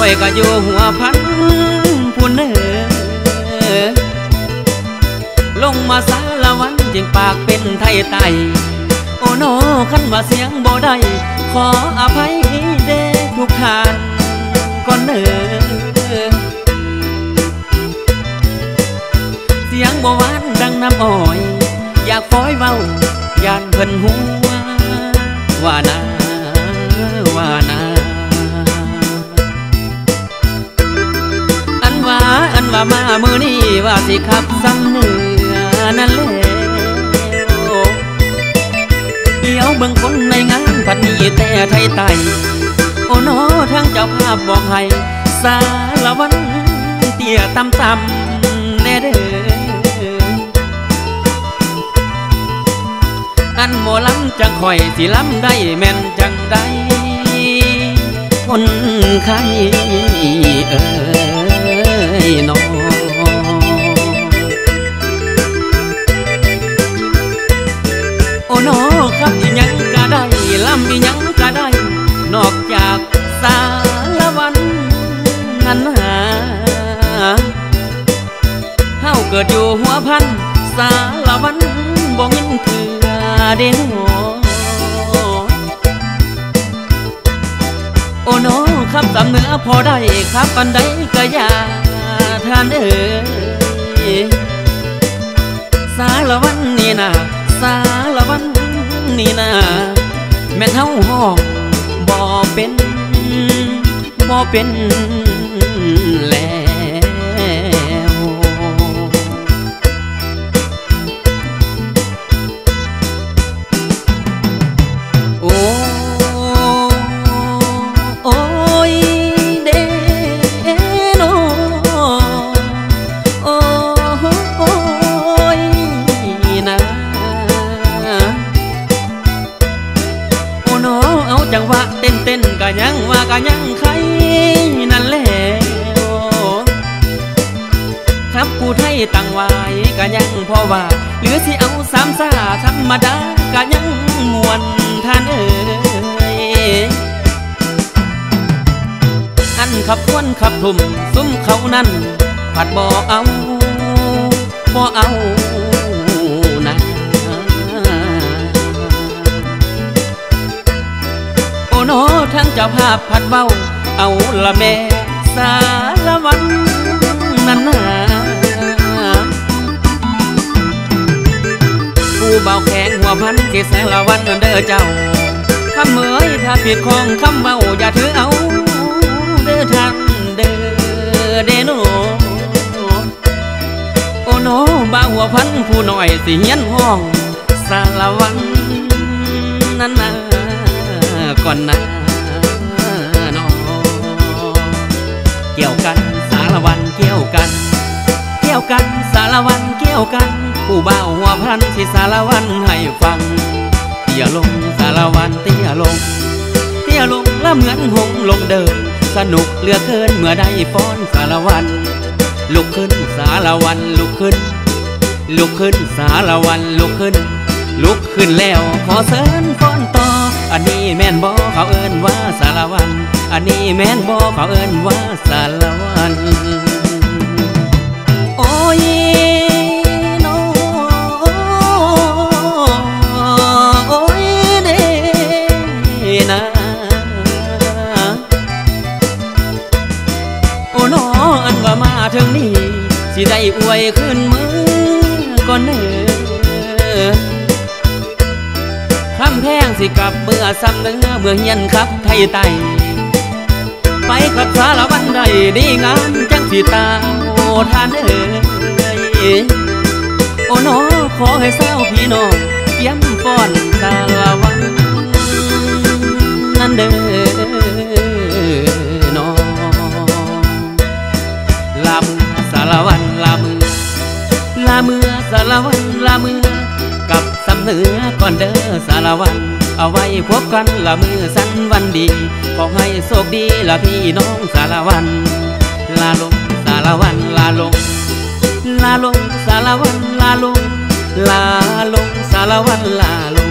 อยก็อยู่หัวพันผู้เนอลงมาสารวันจึงปากเป็นไทยไตโอ้โนขันว่าเสียงบ่ได้ขออภัยเด้ทุกท่านก่อนเนอเสียงบ่หวานดังน้ำอ้อยอยากฟ้อยเว้ายานเพิ่นหัวว่านาว่านาอันว่ามามือนี้ว่าสิขับซ้ำเนื้อนั่นแหละเลี้ยวเบิ่งคนในงานพัดมีแต่ไทยไตโอ้โนทั้งเจ้าภาพบอกให้สารวันเตี้ยต่ำแน่เด้ออันหมอลำจังข่อยสิลำได้แม่นจังได้คนไข้น้องโอ้โนครับอีหยังก็ได้ลำอีหยังก็ได้นอกจากสารวันนั้นหาเฮาเกิดอยู่หัวพันสารวันบ่ยินคือเด่นโอ้โนครับสำเนื้อพอได้ครับปันใดก็อย่าท่านสารวันนี่นะสารวันนี่นะแม่เท่าห้องบ่เป็นแล้วโอ้ยเดโนโอ้ยนะโอ้โนเอาจังหวะเต้นกะยังว่าก็ยังใครนั่นแหละครับผู้ไทยตั้งไว้ก็ยังพอว่าหรือสิเอาสามซาธรรมดาก็ยังมวนท่านอันขับควนขับทุ่มซุ้มเขานั้นผัดบ่เอานะโอ้โนทั้งเจ้าภาพผัดเบ้าเอาละแม่สารวันนั้นผู้เบาแข็งหัวพันที่แสละวันเด้อเจ้าคำเหมยถ้าผิดของคำเบาอย่าถือเอาเด้อท่านเด้อเดโนโอ้โนบ่าหัวพันผู้หน่อยสิเฮียนห้องสารวันนั้นนะก่อนนะน้องเกี่ยวกันสารวันเกี่ยวกันสารวันเกี่ยวกันผู้บ่าวหัวพันสิสารวันให้ฟังเตี้ยลงสารวันเตี้ยลงละเหมือนหงลงเดินสนุกเหลือเกินเมื่อได้ฟ้อนสารวันลุกขึ้นสารวันลุกขึ้นสารวันลุกขึ้นแล้วขอเสิร์นฟ้อนต่ออันนี้แม่นบ่เขาเอิ้นว่าสารวันอันนี้แม่นบ่เขาเอิ้นว่าสารวันโอ้ยโนโอ้ยเดนะโอ้โนอันว่ามาถึงนี่สิได้อวยขึ้นมือก่อนเด้อคำแพงสิกลับเมื่อซ้ำเนื้อเมื่อเฮียนครับไทยไตไปขับสารวันใดดีงามจังสิตาโอ้ท่านโอ้โนขอให้เศร้าพี่น้องเยี่ยมฟ้อนสารวันนั่นเด้อน้องลามือสารวันลามือสารวันลามือกับสำเนื้อก่อนเด้อสารวันเอาไว้พบกันละมือสันวันดีขอให้โชคดีละพี่น้องสารวันลาลงสารวันลาลงสารวันลาลงสารวันลาลง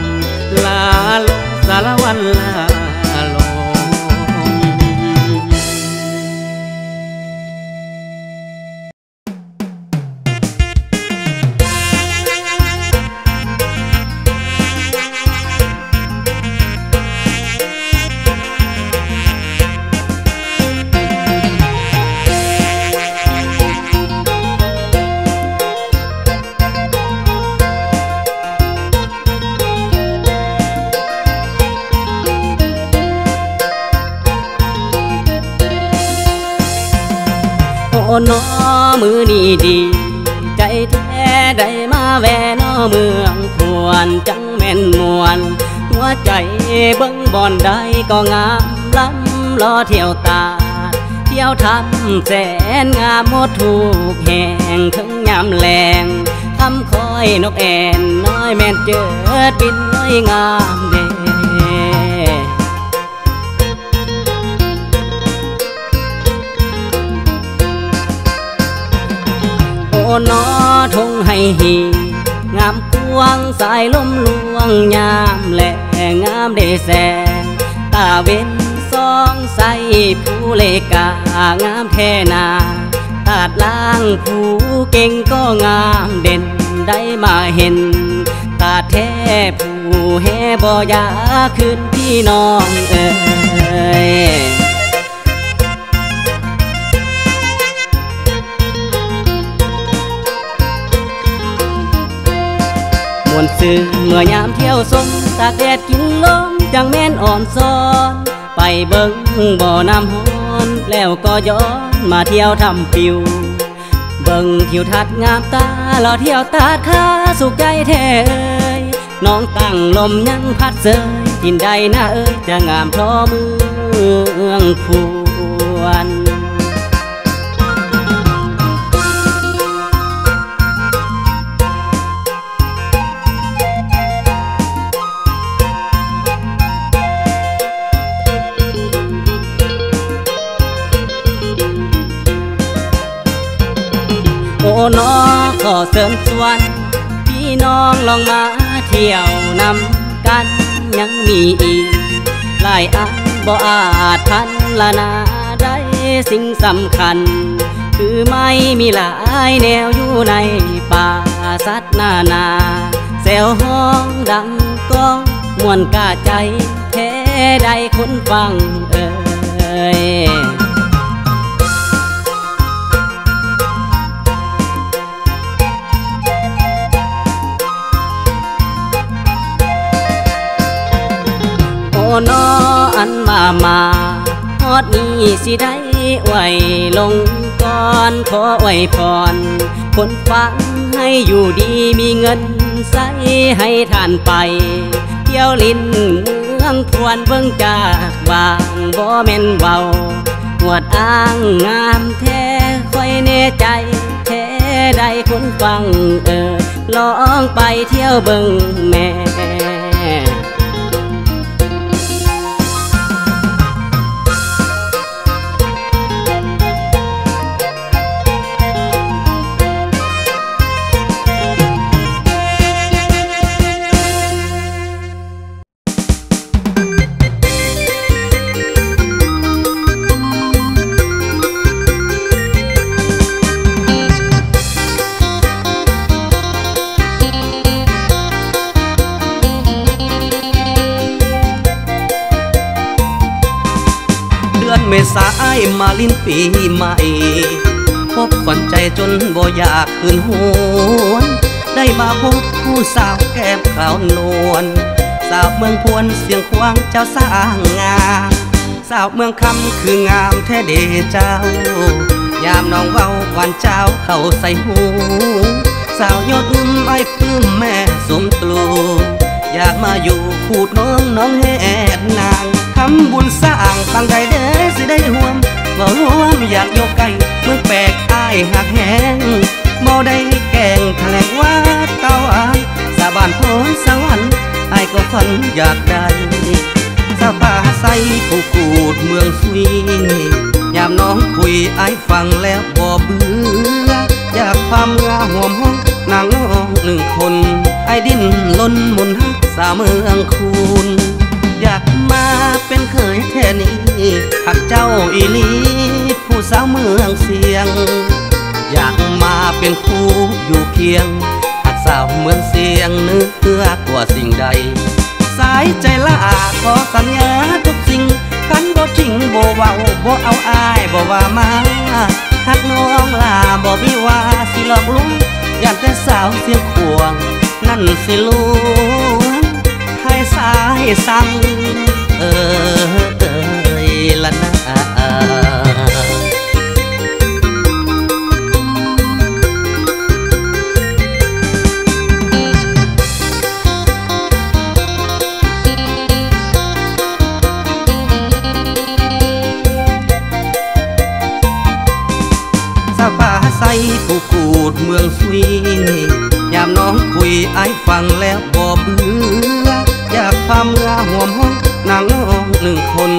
สารวันลาลง น้อมือนี่ดีใจแท้ได้มาแวะน้อเมืองพวนจังแม่นมวนหัวใจเบิ่งบ่อนใดก็งามล้ำรอเที่ยวตาเที่ยวทำแสนงามหมดทุกแห่งทั้งยามแลงทำคอยนกแอ่นน้อยแม่นเจิดบินน้อยงามเด้โอ้น้อทงให้หีงามกวงสายลมลวงยามแหล่งามเดแสงตาเว้นสองใสผู้เลกางามแท่นาตาดล่างผู้เก่งก็งามเด่นได้มาเห็นตาแท้ผู้แห่บ่อยากขึ้นพี่น้องเอ่ยมวนซื่อเมื่อยามเที่ยวสมตากแดดกินลมจังแม่นอ่อนซ้อนไปเบิ่งบ่อน้ำฮ้อนแล้วก็ย้อนมาเที่ยวทำปิวเบิ่งทิวทัศน์งามตาเราเที่ยวตาดขาสุขใจแท้เอ้ยน้องตั้งลมยังพัดเสยทินใดนะเอ้ยจะงามเพราะเมืองพวนโอ้น้อขอเสริญชวนพี่น้องลองมาเที่ยวนำกันยังมีอีกหลายอันบ่อาจทันละนาได้สิ่งสำคัญคือไม่มีหลายแนวอยู่ในป่าสัตว์นาแซวห้องดังก้องมวนกาใจแท้ใดคนฟังเอ่ยโอ้น้ออันมาฮอดนี้สิได้ไว้ลงก่อนขอไว้พรคนฟังให้อยู่ดีมีเงินใส่ให้ท่านไปเที่ยวลิ้นเมืองพวนเบิ่งจากวางบ่แม่นเว้าหวดอ้างงามแท้ค่อยแน่ใจแท้ได้คนฟังลองไปเที่ยวเบิ่งแม่เมษายมาลิ้นปีใหม่พบขวัญใจจนบ่อยากคืนหวนได้มาพบผู้สาวแก้มขาวนวลสาวเมืองพวนเสียงควางเจ้าสร้างงามสาวเมืองคำคืองามแท้เดเจ้ายามน้องเว้าหวานเจ้าเข้าใส่หูสาวยอดไอ้พื้มแม่สมตรูอยากมาอยู่คูดน้องแห่นางทำบุญสร้างตั้งใจเด้สิได้ห่วมบ่ร่วมอยากยกไก่เมื่อแปลกอ้ายหักแหงบ่ได้แกงแถลงว่าเต้าอายสาบานพรสวรรค์อ้ายก็ฝันอยากได้สาวป่าใสผู้กูดเมืองสุยยามน้องคุยอ้ายฟังแล้วบ่เบื่ออยากความงาห่วมห้องนางน้องหนึ่งคนไอ้ดิ้นล้นมุนฮักสาวเมืองคูนอยากมาเป็นเคยแท่นี้หักเจ้าอีลีผู้สาวเมืองเสียงอยากมาเป็นคู่อยู่เคียงหักสาวเมืองเสียงเนื้อกว่าสิ่งใดสายใจละขอสัญญาทุกสิ่งคันบ่จริงบ่เว้าบ่เอาอ้ายบ่ว่ามาหักน้องลาบ่มีว่าสิหลอกลวงย่านแต่สาวเสียงขวงนั่นสิลวงให้สายสั่งละนะ ามน้องคุยไอ้ฟังแล้วบ่เบื่ออยากพาเมื่อห่วมห้องนางน้องหนึ่งคน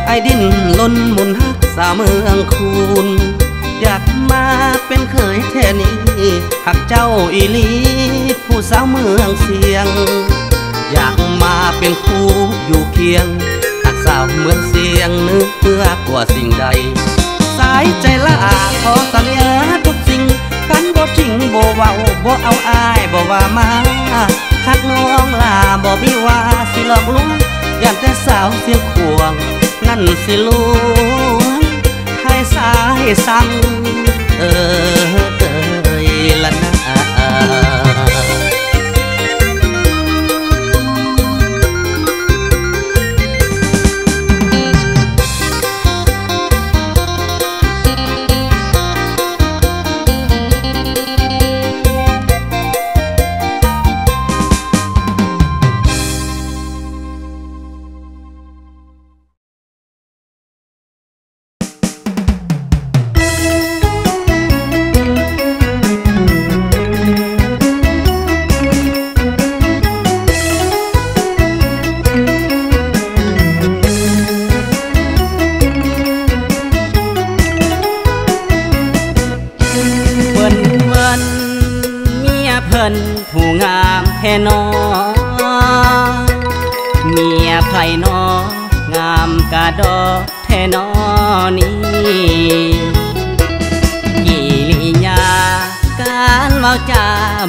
ไอ้ดิ้นล้นหมุนฮักสาวเมืองคูนอยากมาเป็นเคยแท่นี้หักเจ้าอีลีผู้สาวเมืองเสียงอยากมาเป็นคู่อยู่เคียงหักสาวเมืองเสียงนึกเพื่อกว่าสิ่งใดสายใจละขอสัญญาทุกสิ่งกันบ่จริงบ่เว้าบ่เอาอายบ่ว่ามาหักน้องลาบ่มีว่าสิหลอกลวงย่านแต่สาวเสียงขวงนั่นสิลวงให้สายสั่งละนะผู้งามแท่นอเมียไผ่นองามกะดอแท่นอนี้กิริยาการเว้าจา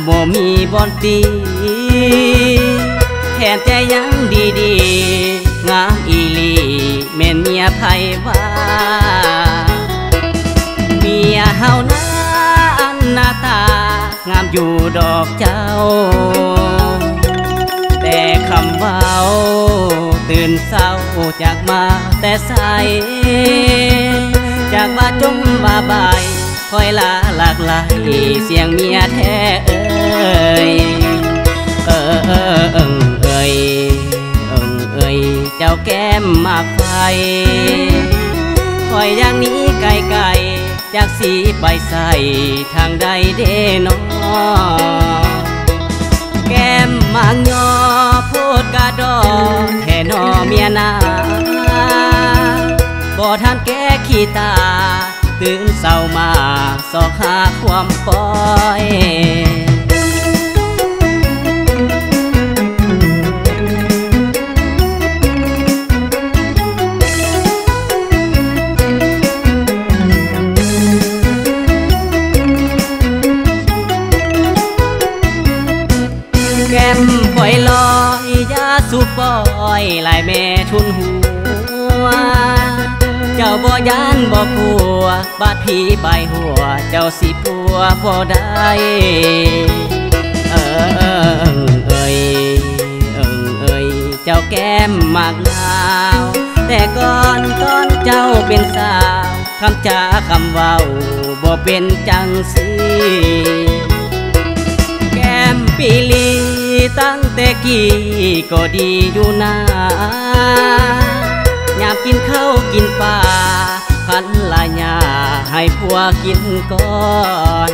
บ่มีบอนตีแทนใจยังดีๆงามอีหลีแม่นเมียไผ่ว่าเมียเฮานะหน้าตางามอยู่ดอกเจ้าแต่คำเว้าตื่นเศร้าจากมาแต่ใสจากว่าจมว่าบายคอยลาหลากหลายเสียงเมียแท้เอ้ยเจ้าแก้มมากไฟคอยอย่างนี้ไกลๆจากสีไปใส่ทางใดเด้นอแก้มมางยอพูดกะดอแท่นอเมียนาบ่ทันแก้ขี้ตาตื่นเศร้ามาสอกหาความปล่อยแก้มปล่อยลอยยาสูบปล่อยลายแม่ทุนหัวเจ้าบ่ยานบ่กลัวบาดผีใบหัวเจ้าสิปัวบ่ได้เอ้ยเจ้าแก้มมากลาวแต่ก่อนตอนเจ้าเป็นสาวคำจาคำเว้าบ่เป็นจังสิแก้มปีลีตั้งแต่กี้ก็ดีอยู่นายามกินข้าวกินปลาพันลายาให้ผัวกินก่อน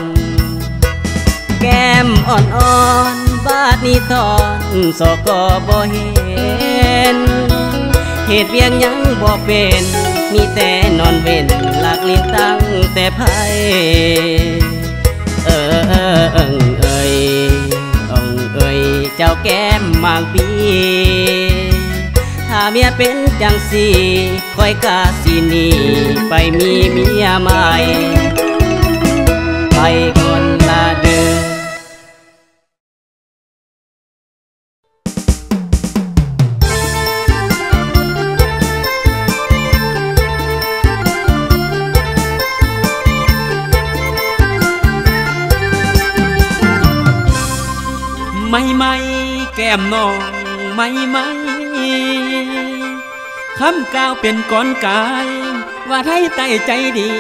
แก้มอ่อนๆบาดนี้ตอนสอก็บ่เห็นเหตุเวียงยังบ่เป็นมีแต่นอนเว้นหลักลิ้นตั้งแต่ไผเอ้ยเจ้าแก้มมากบีถ้าเมียเป็นจังสีคอยกาสินีไปมีเมียใหม่ไปก่อนลาเด้อไม่แก้มน้องไม่คำกล่าวเป็นก้อนกายว่าไทยใต้ใจดี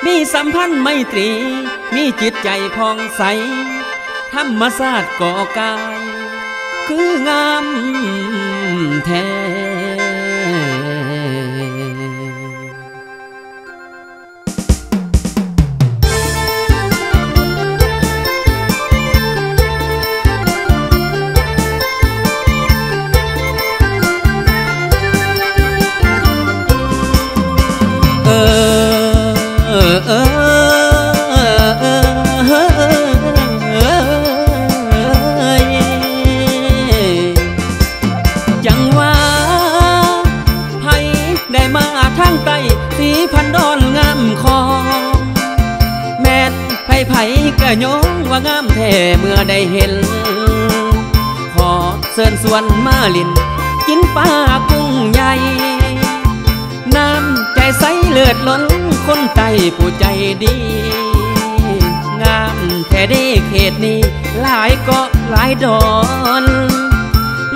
มีสัมพันธ์ไมตรีมีจิตใจผ่องใสธรรมศาสตร์ก่อกายคืองามแท้ ว่างามแท้เมื่อได้เห็นขอเชิญสวนมาลินกินปลากุ้งใหญ่น้ำใจใสเลือดล้นคนไต้ผู้ใจดีงามแท้ได้เขตนี้หลายเกาะหลายดอน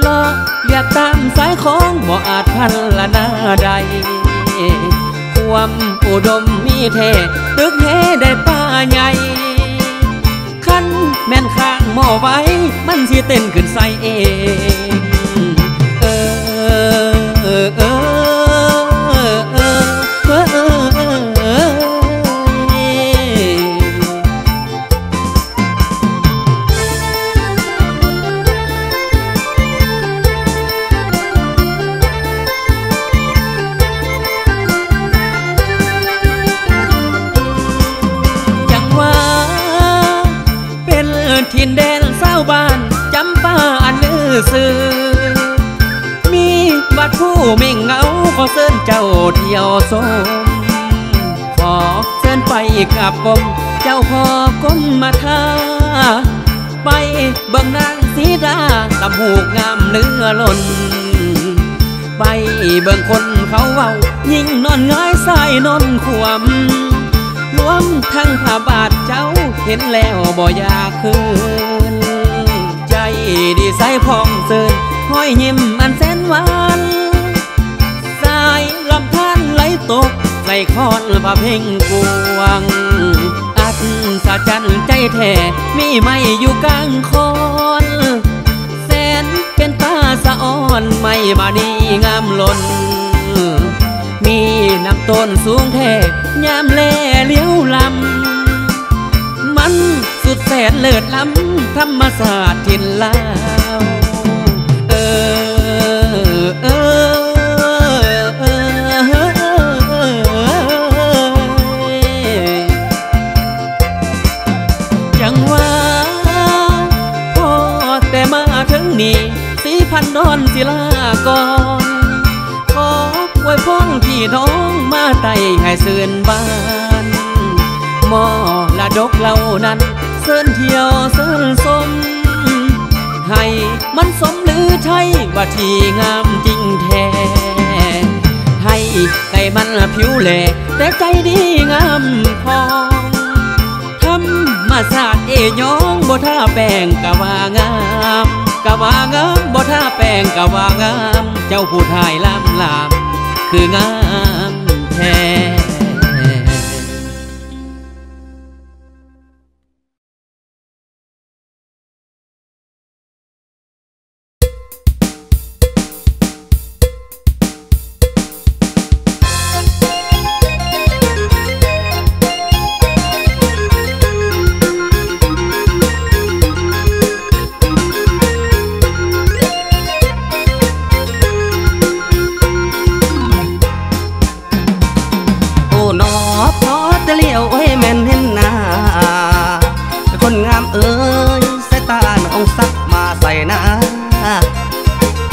เลาะเรียกตามสายของบ่อาจพันละหน้าใดความอุดมมีแท้ตึกเฮได้ป่าใหญ่คันแม่นข้างหม้อไว้มันสิเต้นขึ้นใส่เองถิ่นแดนเศร้าบ้านจำป้าอันลือซื่อมีบัดผู้ไม่เหงาขอเชิญเจ้าเที่ยวชมขอเชิญไปกับกรมเจ้าพ่อกรมมาทาไปเบิ่งนางสีดาตำหูกงามเลือล้นไปเบิ่งคนเขาเว้ายิ่งนอนง่ายสายนอนขวมรวมทั้งผ้าบาทเจ้าเห็นแล้วบ่อยากคืนใจดีใสพองเซินห้อยยิ้มอันแสนหวานสายลำธารไหลตกใส่คอนพระเพ่งกวงอัศจรรย์ใจแท้มีไม่อยู่กลางคอนแสนเป็นตาสะอ่อนไม่บานีงามล้นมีน้ำต้นสูงแท้ยามแลเลี้ยวลำมันสุดแสนเลิศล้ำธรรมศาสตร์ถิ่นลาวจังว่าพอแต่มาถึงนี่สีพันดอนศิลากรขออวยพรพี่น้องมาไต่ให้เสื่อนบ้านมอละดกเหล่านั้นเสื่อนเที่ยวเสื่อนสมให้มันสมหรือใช่ว่าที่งามจริงแท้ให้ไก่มันผิวแหล่แต่ใจดีงามพองธรรมศาสตร์ยองบ่ท่าแป้งกะว่างามกะว่างามบ่ท่าแป้งกะว่างามเจ้าผู้ทายลำลามคืองามแท้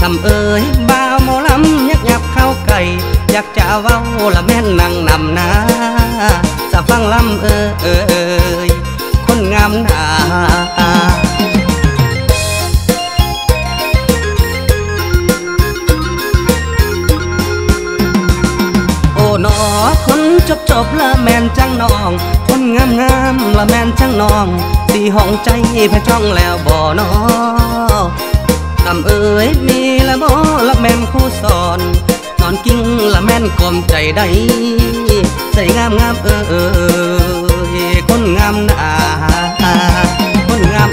คำเอ่ยบ่าวหมอลำยักยับเข้าไก่อยากจะเว้าละแม่นนั่งนำนาจะฟังลำยคนงามหนาโอ้หนอคนจบละแม่นจังน้องคนงามละแม่นจังน้องสีห้องใจแพ้จ้องแล้วบ่นอคำเอ่ยมีละบ่ละแม่นคู่สอนนอนกิ้งละแม่นกลมใจได้ใส่งามคนงามหนาคนงาม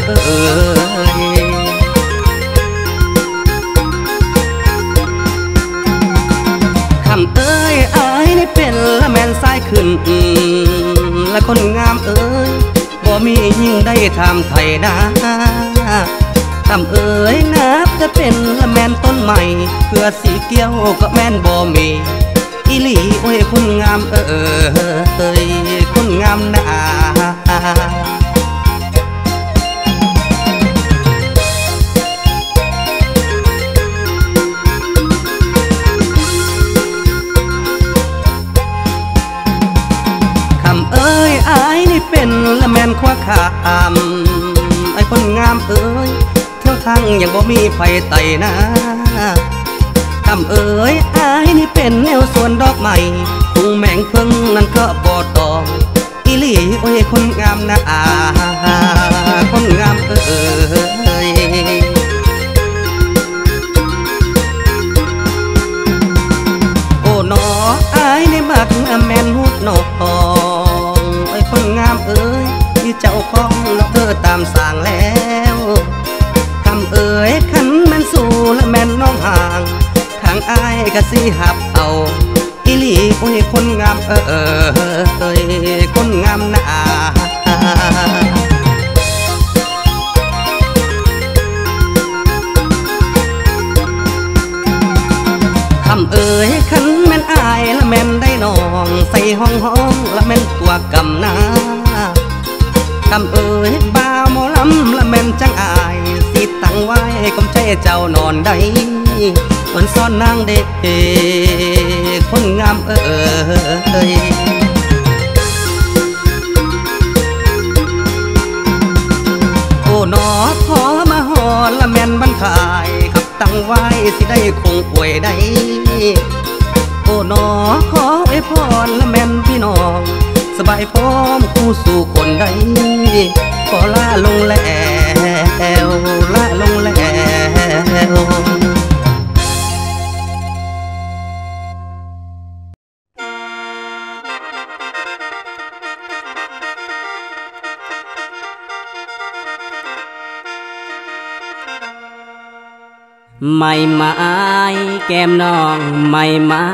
คำเอ่ยอายนี่เป็นละแม่นสายขึ้นละคนงามบ่มียิ่งได้ทำไทยนาคำเอ่ยนับจะเป็นละแม่นต้นใหม่เพื่อสีเกี้ยวก็แม่นบ่มีอีหลีโอ้ยคนงามคนงามหนาคำเอ่ยอายนี่เป็นละแม่นคว้าขาม คนงามเอ้ยเที่ยวทางยังบ่มีไฟไต่นะคำเอ้ยอายนี่เป็นแนวสวนดอกไม้ทุ่งแมงเพิ่งนั่นก็บ่ตองอีหลีโอ้ยคนงามนะคนงามเอ้ยโอ้หนออายนี่มักแม่นหุดหนอโอ้ยคนงามเอ้ยที่เจ้าของเราเธอตามสั่งแล้วคำเอ้ยขันแม่นสู่และแม่นน้องห่างทางอายก็สิหับเอาอีหลีโอ้ยคนงามคนงามนะคำเอ้ยขันแม่นอายและแม่นได้น้องใส่ห้องและแม่นตัวกำนาคำเอ้ยบ่าวหมอลำและแม่นจังอายสิตั้งไว้กำใจเจ้านอนได้มันซ่อนนางเด็กคนงามโอ้หนอขอมาหอละแม่นบันขายขับตั้งไว้สิได้คงป่วยได้โอ้หนอขอไว้พรละแม่นพี่น้องสบายพร้อมคู่สู่คนใดขอลาลงแล้วลาลงแล้วไม่ไม้แก้มน้องไม่ไม้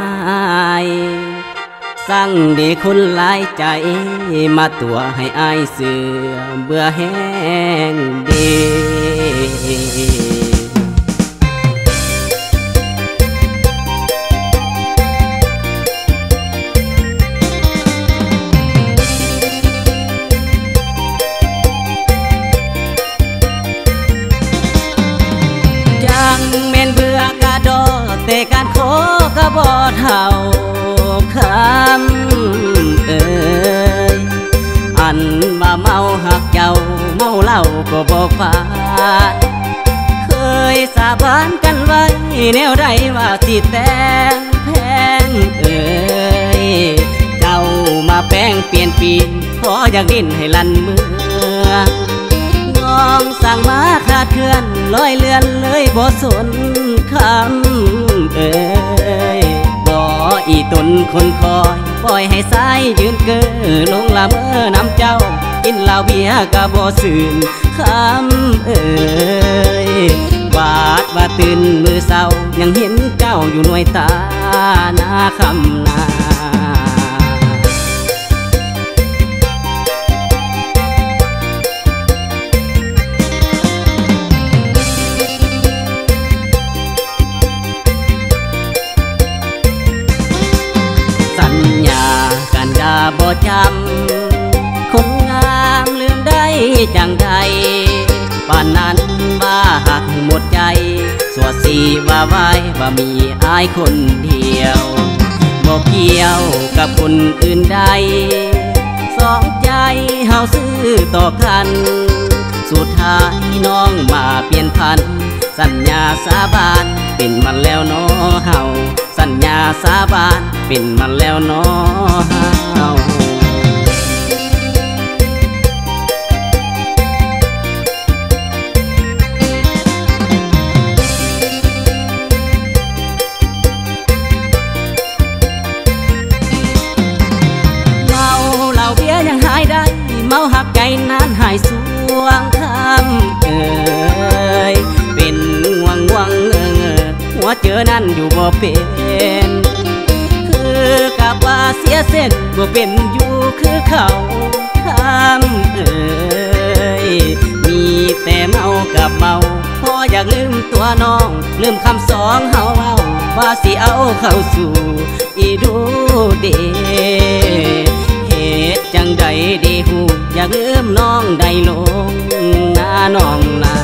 สั่งดีคุณหลายใจมาตัวให้อายเสือเบื่อแห้งดีจังเม่นเบื่อกะดอแต่การขอกะบ่เท่าคำเอ่ยอันมาเมาหักเจ้าเมาเหล้าก็บ่ฟาดเคยสาบานกันไว้แนวใดว่าสิแต่งแพงเอ่ยเจ้ามาแป้งเปลี่ยนปีขออยากดิ้นให้ลั่นเมืองน้องสั่งมาขาดเคลื่อนลอยเลือนเลยบ่สนคำเอ่ยอีตนคนคอยปล่อยให้สายยืนเก้อลงละเมอนำเจ้ากินเหล้าเบียร์กะบ่ซื่นคำเอ่ยวาดว่าตื่นมือเศร้ายังเห็นเจ้าอยู่หน่วยตาหน้าคำนาบ่จำคนงามลืมได้จังใดป่านนั้นบ้าหักหมดใจสวดสีว่าไว้ว่ามีอายคนเดียวบ่เกี่ยวกับคนอื่นใดสองใจเฮาซื้อต่อกันสุดท้ายน้องมาเปลี่ยนพันสัญญาสาบานเป็นมันแล้วน้อเฮาสัญญาสาบานเป็นมันแล้วน้อเฮาเมาหักใจนั้นหายสวงคำเอ่ยเป็นง่วงหัวเจอนั่นอยู่บ่เป็นคือกับว่าเสียเส้นบ่เป็นอยู่คือเขาคำเอ่ยมีแต่เมากับเมาพออยากลืมตัวน้องลืมคำสองเฮาเอาว่าสิเอาเข้าสู่อีดูเดจังใดดีหูอยากลืมน้องได้ลงหน้าน้องนา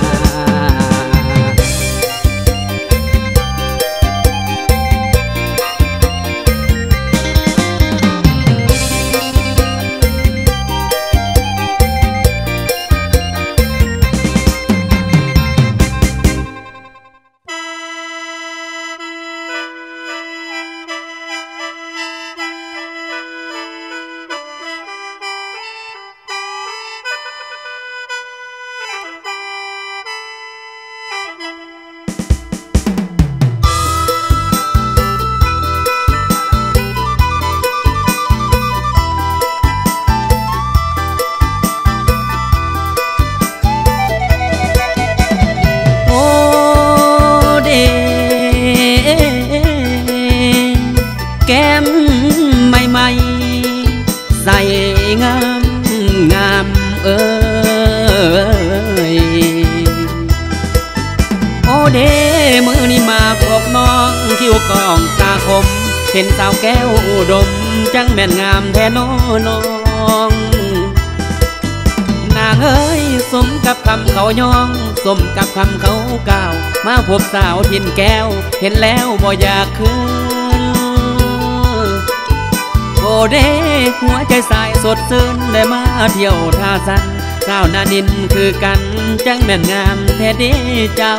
วกองตาคมเห็นสาวแก้วอุดมจังแม่นงามแท้น้องนางเอ้ยสมกับคำเขาย่องสมกับคำเขากล่าวมาพบสาวทินแก้วเห็นแล้วบ่อยากคืนโอเด้หัวใจสายสดชื่นได้มาเที่ยวท่าสันสาวนาดินคือกันจังแม่นงามแท้เด้เจ้า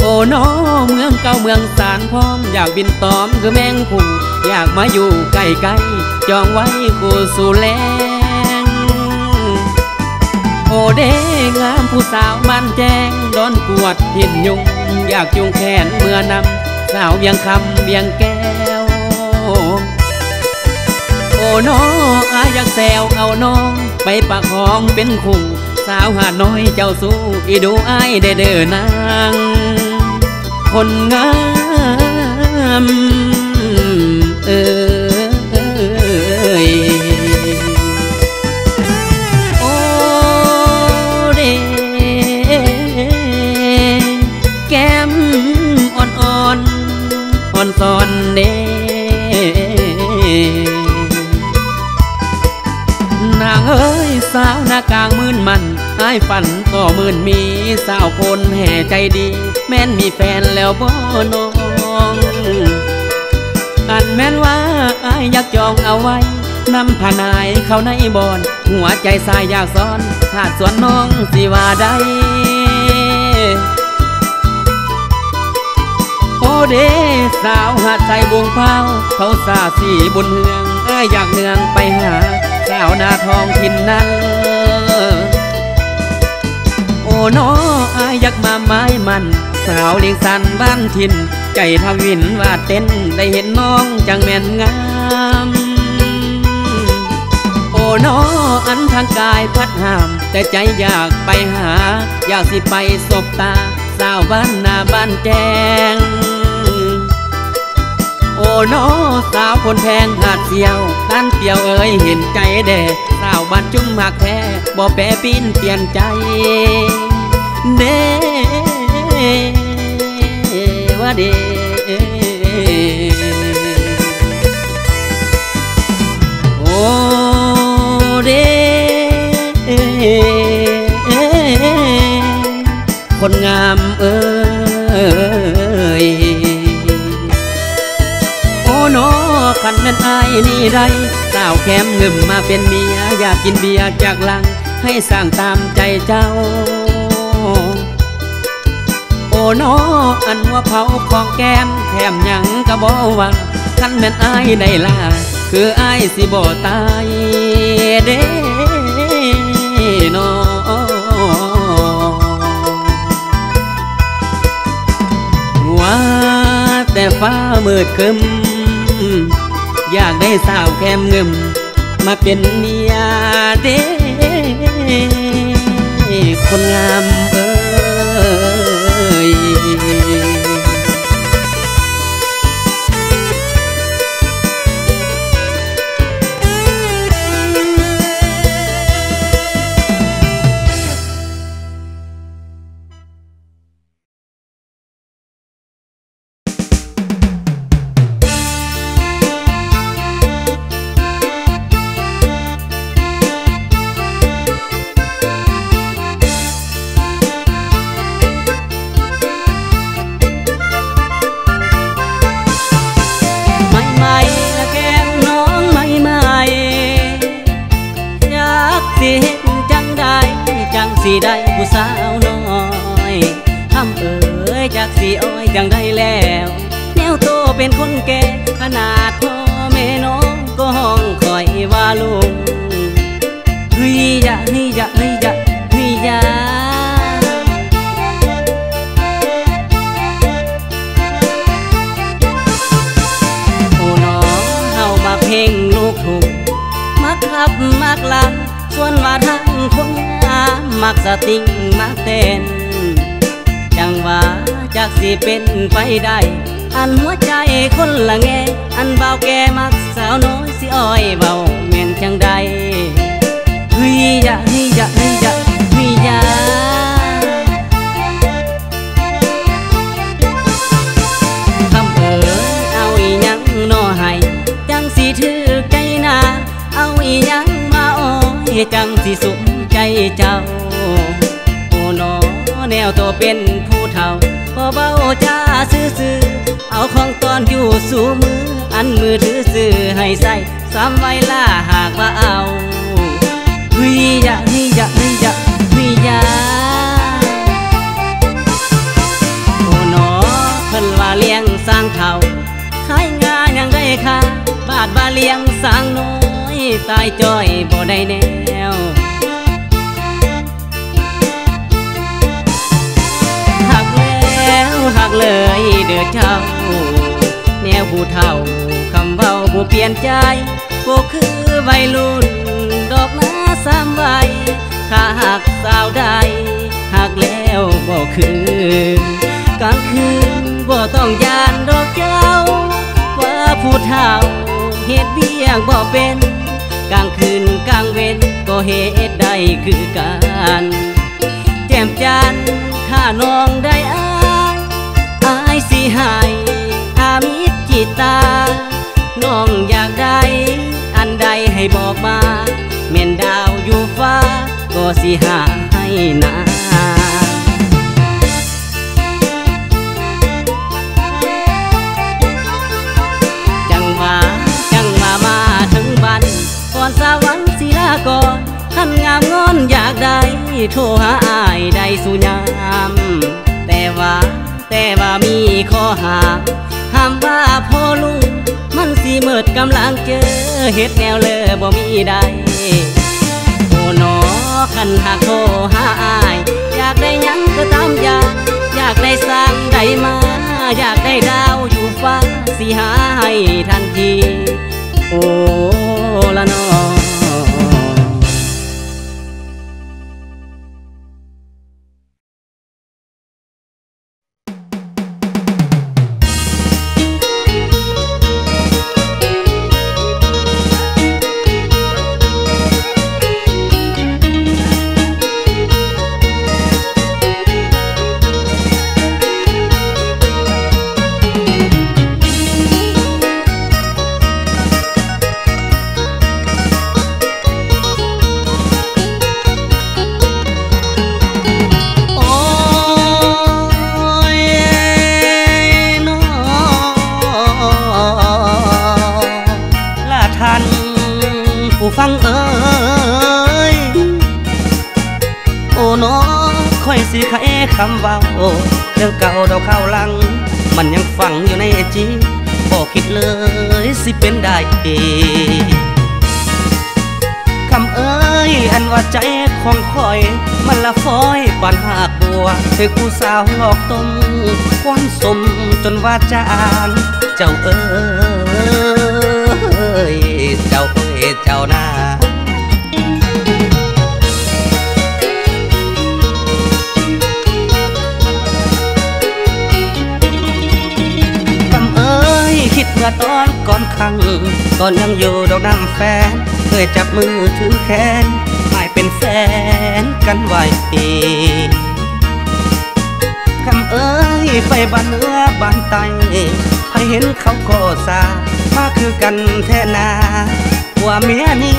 โอ้น้อเมืองเก่าเมืองสารพร้อมอยากบินตอมคือแมงผู้อยากมาอยู่ใกล้ๆจองไว้คู่สู่แลงโอเด้งามผู้สาวบ้านแจ้งดอนปวดหินยุงอยากจุงแขนเมื่อนำสาวเวียงคำเวียงแก้วโอ้น้ออาอยากแซวเอาน้องไปปะคองเป็นคู่สาวหาดน้อยเจ้าสู้อีดูอ้ายได้เดินนางคนงามโอ้เด้แก้มอ่อนๆอ่อนซอนเด้นางเอ้ยสาวหน้ากลางมื่นมันอ้ายฝันก็มื่นมีสาวคนแห่ใจดีแม่นมีแฟนแล้วบ่น้องอันแม่นว่าอ้ายอยากจองเอาไว้นำพานายเข้าในบ่อนหัวใจสายอยากซ้อนถ้าสวนน้องสิว่าได้โอเด้สาวหาดใจบวงเผาเขาสาสีบุญเฮืองอ้ายอยากเนืองไปหาสาวนาทองทินนั้นโอ้น้ออายอยากมาไม้มันสาวเลียงสันบ้านทินใจทวินว่าเต้นได้เห็นน้องจังแม่นงามโอ้น้ออันทางกายพัดห้ามแต่ใจอยากไปหาอยากสิไปสบตาสาวบ้านนาบ้านแจ้งโอ้น้อสาวคนแพงหาดเสียวด้านเปียวเอ้ยเห็นใจแด่สาวบ้านจุ่มหักแท้บ่แปรปีนเปลี่ยนใจเด้ว่าเด้โอ้เด้คนงามเอ้ยโอ้น้อคันแม่นอายนี่ได้สาวแคมเงิมมาเป็นเมียอยากกินเบียร์จากลังให้สร้างตามใจเจ้าโอ้น้ออันว่าเผาของแก้มแถมยังกะบ่ว่าคันแม่นอายได้ล่ะคืออายสิบ่ตายเด้น้อว่าแต่ฟ้ามืดครึ้มอยากได้สาวแคมเงิมมาเป็นเมียเด้คนงามเอ้ยสิได้ผู้สาวน้อยทำเอ๋ยจากสิอ้อยจังได้แล้วแนวโตเป็นคนแก่ขนาดพ่อแม่น้องก็ห้องคอยว่าลุงเฮ้ยยะเฮ้ยยะเฮ้ยยะเฮ้ยยะโอ้น้องเฮามาเพลงลูกทุ่งมักขับมักลำส่วนว่าทั้งคนมักสติงมักเต้นจังว่าจากสิเป็นไปได้อันหัวใจคนละแงอันเบาแก่มักสาวน้อยสิอ้อยเบาแม่นจังใดเฮ้ยยะเฮ้ยยะเฮ้ยยะเฮ้ยยะ เจ้าโอ้นอแนวตัวเป็นผู้เฒ่าพอเบาจ้าซื่อเอาของตอนอยู่สู่มืออันมือถือซื้อให้ใส่ซ้ำไว้ล่าหากว่าเอาฮิยะฮิยะฮิยะฮิยะโอ้นอเพิ่นว่าเลี้ยงสร้างเฒ่าขายงายังได้ค่ะบาดบาเลี้ยงสร้างน้อยตายจ้อยบ่ได้แนวหักแล้วหักเลยเด้อเจ้าแนวผู้เฒ่าคำเว้าผู้เปลี่ยนใจบ่คือวัยรุ่นดอกนาสามวัยถ้าหักสาวใดหักแล้วบ่คืนกลางคืนบ่ต้องยานดอกเจ้าว่าผู้เฒ่าเฮ็ดเบี้ยงบ่เป็นกลางคืนกลางเว้นก็เฮ็ดได้คือกันแจ่มจันทร์ถ้าน้องได้อายสิให้อามิตรจิตตาน้องอยากได้อันใดให้บอกมาแม่นดาวอยู่ฟ้าก็สิหาให้นาจังมาถึงบ้านก่อนสวรรค์ศิลากรท่านงามงอนอยากได้โทรหาอ้ายได้สุยามแต่ว่ามีข้อห้ามว่าพ่อลุงมันสิเมิดกำลังเจอเฮ็ดแนวเลอบ่มีได้โอ้หนอคันหากโทรหาอ้ายอยากได้หยังก็ตามอยากได้สร้างได้มาอยากได้ดาวอยู่ฟ้าสิหาให้ทันทีโอ้ละนอฟังเอ้ยโอ้น้อค่อยสิไขคำเว้าเรื่องเก่าดอกข้าวหลังมันยังฝังอยู่ในจิตบ่คิดเลยสิเป็นได้คำเอ้ยอันว่าใจของคอยมันละฟอยปานหากบัวถึกผู้สาวหลอกต้มควันสมจนว่าจางเจ้าเอ้ยเจ้าหน้าคำเอ้ยคิดเมื่อตอนก่อนครั้งก่อนยังอยู่ดอกน้ำแฟนเคยจับมือถือแขนไม่เป็นแฟนกันไว้คำเอ้ยไฟบ้านเนื้อบ้านไตให้เห็นเขาก็สามาคือกันแท้นาว่าเมียนี้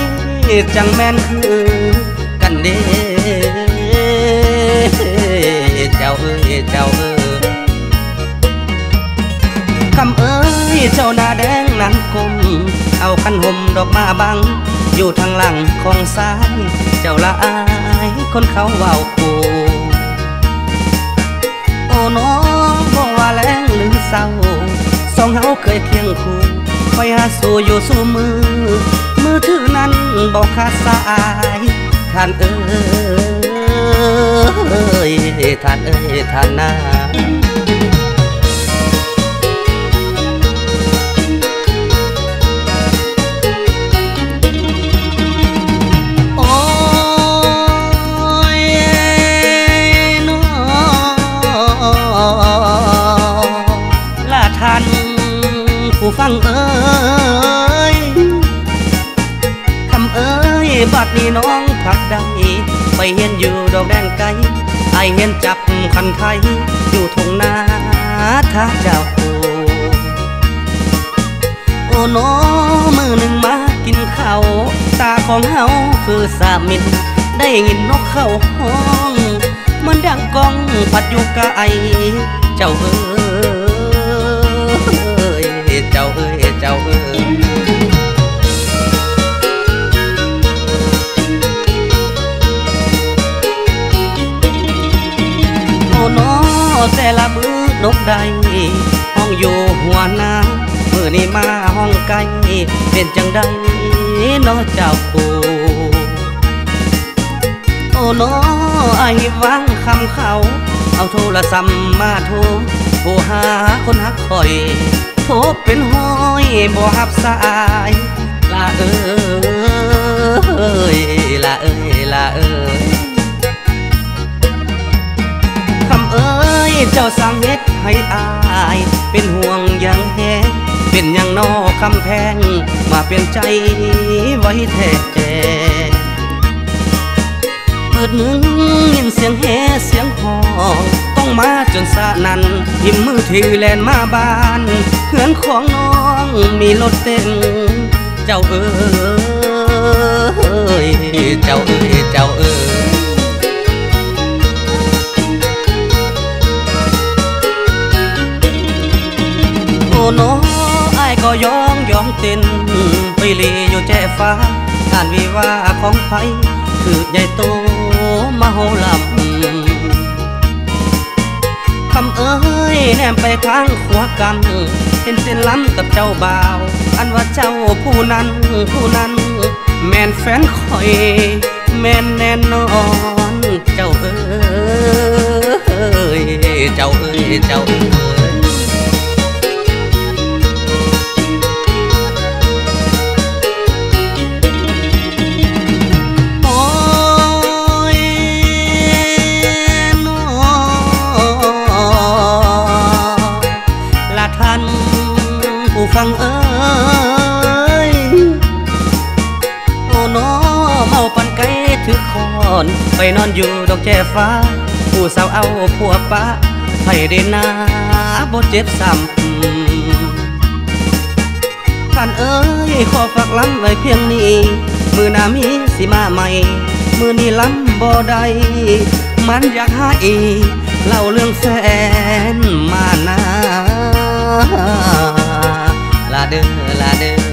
จังแม่นคือกันเด้เจ้าเอ้ยคำเอ้ยเจ้าหน้าแดงนั้นกลมเอาขันห่มดอกมาบังอยู่ทางหลังของซ้ายเจ้าละอายคนเขาเว้าโกโอ้น้องบอกว่าแรงหรือเศร้าสองเฮาเคยเคียงคู่ไปหาสู่อยู่สู่มือถือนั้นบอกขาดสายท่านเอ้ยท่านนาโอ้ยน้อละท่านผู้ฟังเอ้ยคำเอ้ยบัดนี้น้องผักได้ไปเห็นอยู่ดอกแดงไกลไอเห็นจับคันไทยอยู่ทงนาท่าเจ้าโอ้น้อมือหนึ่งมากินข้าวตาของเฮาคือสามิน ได้ยินนกเข้าห้องมันดังก้องพัดอยู่ไกลเจ้าเอ้ยเจ้าเอ้ยเจ้าเอ้ยโอ้น้อแต่ละมือนกใดห้องอยู่หัวหน้ามือนี้มาห้องไกลเป็นจังใดน้อเจ้าปูโอ้น้อไอ้วางคำเขาเอาโทรศัพท์มาโทรหาคนฮักคอยโทรเป็นห้อยบ่ฮับสายลาเอ้ยลาเอ้ยลาเอ้ยคำเอ้ยเจ้าสั่งเฮ็ดให้อายเป็นห่วงอย่างแห้งเป็นอย่างนอคำแพงมาเป็นใจไว้แท้เปิดมึงยินเสียงแห่เสียงหองต้องมาจนสะนันยิ้มมือถือแลนมาบ้านเพื่อนของน้องมีรถเต้นเจ้าเอ้ยเจ้าเอ้ยเจ้าเอ้ยโอ้น้องไอ้ก็ยองเต้นไปลีอยู่แจ้ฟ้าอ่านวิวาของไฟคือใหญ่โตมโหฬารคำเอ้ยแนมไปทางขวากันเห็นเส้นล้ำกับเจ้าบ่าวอันว่าเจ้าผู้นั้นแม่นแฟนคอยแม่นแน่นอนเจ้าเอ้ยเจ้าเอ้ยเจ้าเอ้ยฟังเอ้ยโอ้น้อเมาปันไก่ถือคอนไปนอนอยู่ดอกแจ่ฟ้าผู้สาวเอาผัวป้าไผ่เดนาบ่เจ็บซ้ำท่านเอ้ยขอฝากล้ำไว้เพียงนี้มือหน้ามีสิมาใหม่มือนี้ล้ำบ่ได้มันอยากหาอีเล่าเรื่องแฟนมานาลาเด้อลาเด้อ